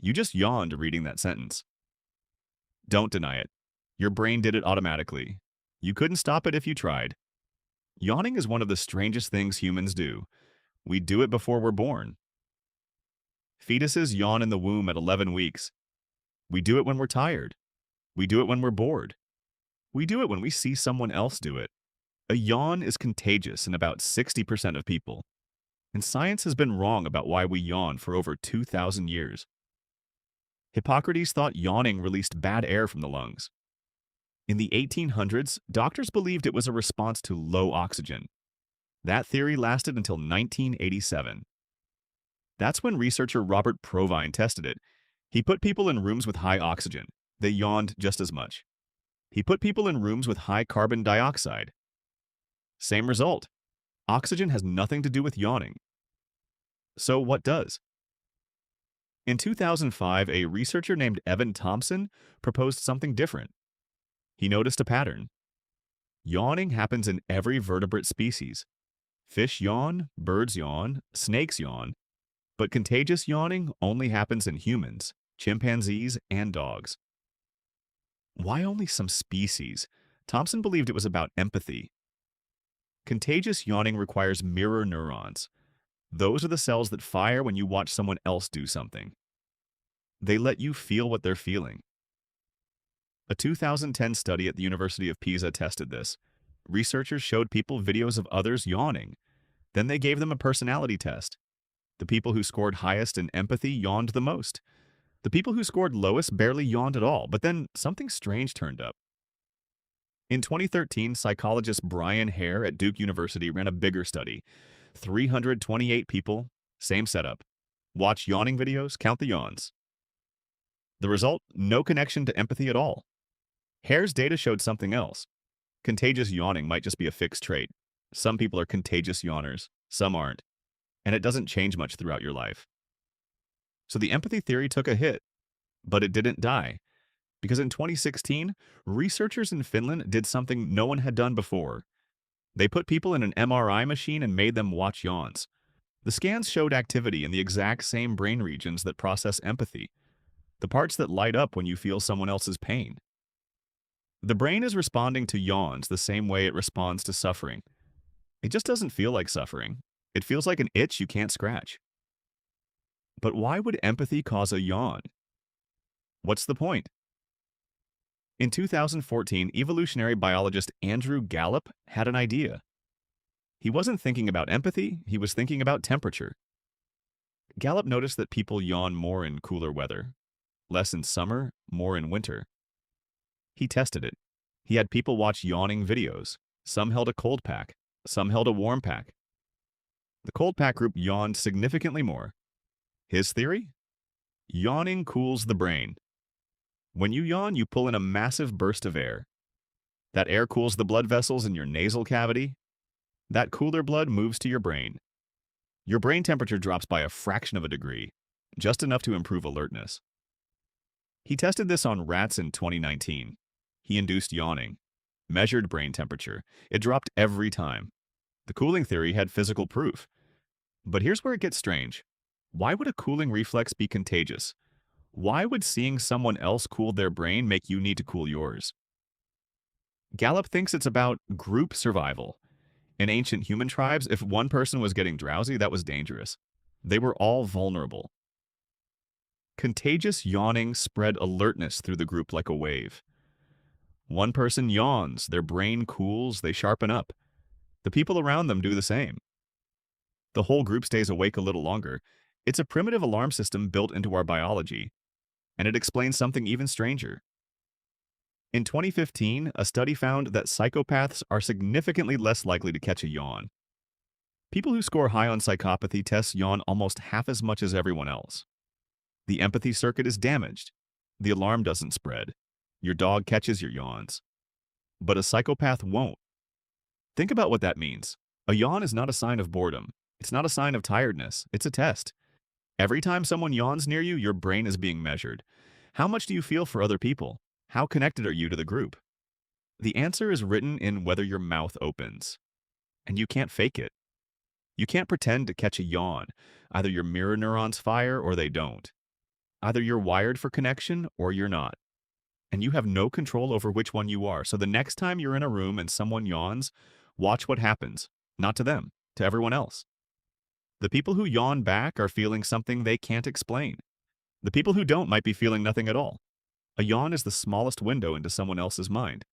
You just yawned reading that sentence. Don't deny it. Your brain did it automatically. You couldn't stop it if you tried. Yawning is one of the strangest things humans do. We do it before we're born. Fetuses yawn in the womb at 11 weeks. We do it when we're tired. We do it when we're bored. We do it when we see someone else do it. A yawn is contagious in about 60% of people, and science has been wrong about why we yawn for over 2,000 years. Hippocrates thought yawning released bad air from the lungs. In the 1800s, doctors believed it was a response to low oxygen. That theory lasted until 1987. That's when researcher Robert Provine tested it. He put people in rooms with high oxygen. They yawned just as much. He put people in rooms with high carbon dioxide. Same result. Oxygen has nothing to do with yawning. So what does? In 2005, a researcher named Evan Thompson proposed something different. He noticed a pattern. Yawning happens in every vertebrate species. Fish yawn, birds yawn, snakes yawn, but contagious yawning only happens in humans, chimpanzees, and dogs. Why only some species? Thompson believed it was about empathy. Contagious yawning requires mirror neurons. Those are the cells that fire when you watch someone else do something. They let you feel what they're feeling. A 2010 study at the University of Pisa tested this. Researchers showed people videos of others yawning. Then they gave them a personality test. The people who scored highest in empathy yawned the most. The people who scored lowest barely yawned at all, but then something strange turned up. In 2013, psychologist Brian Hare at Duke University ran a bigger study. 328 people, same setup. Watch yawning videos, count the yawns. The result? No connection to empathy at all. Hare's data showed something else. Contagious yawning might just be a fixed trait. Some people are contagious yawners, some aren't. And it doesn't change much throughout your life. So the empathy theory took a hit, but it didn't die. Because in 2016, researchers in Finland did something no one had done before. They put people in an MRI machine and made them watch yawns. The scans showed activity in the exact same brain regions that process empathy, the parts that light up when you feel someone else's pain. The brain is responding to yawns the same way it responds to suffering. It just doesn't feel like suffering. It feels like an itch you can't scratch. But why would empathy cause a yawn? What's the point? In 2014, evolutionary biologist Andrew Gallup had an idea. He wasn't thinking about empathy, he was thinking about temperature. Gallup noticed that people yawn more in cooler weather, less in summer, more in winter. He tested it. He had people watch yawning videos. Some held a cold pack, some held a warm pack. The cold pack group yawned significantly more. His theory? Yawning cools the brain. When you yawn, you pull in a massive burst of air. That air cools the blood vessels in your nasal cavity. That cooler blood moves to your brain. Your brain temperature drops by a fraction of a degree, just enough to improve alertness. He tested this on rats in 2019. He induced yawning, measured brain temperature. It dropped every time. The cooling theory had physical proof. But here's where it gets strange. Why would a cooling reflex be contagious? Why would seeing someone else cool their brain make you need to cool yours? Gallup thinks it's about group survival. In ancient human tribes, if one person was getting drowsy, that was dangerous. They were all vulnerable. Contagious yawning spread alertness through the group like a wave. One person yawns, their brain cools, they sharpen up. The people around them do the same. The whole group stays awake a little longer. It's a primitive alarm system built into our biology. And it explains something even stranger. In 2015, a study found that psychopaths are significantly less likely to catch a yawn. People who score high on psychopathy tests yawn almost half as much as everyone else. The empathy circuit is damaged. The alarm doesn't spread. Your dog catches your yawns. But a psychopath won't. Think about what that means. A yawn is not a sign of boredom. It's not a sign of tiredness. It's a test. Every time someone yawns near you, your brain is being measured. How much do you feel for other people? How connected are you to the group? The answer is written in whether your mouth opens. And you can't fake it. You can't pretend to catch a yawn. Either your mirror neurons fire or they don't. Either you're wired for connection or you're not, and you have no control over which one you are. So the next time you're in a room and someone yawns, watch what happens. Not to them, to everyone else. The people who yawn back are feeling something they can't explain. The people who don't might be feeling nothing at all. A yawn is the smallest window into someone else's mind.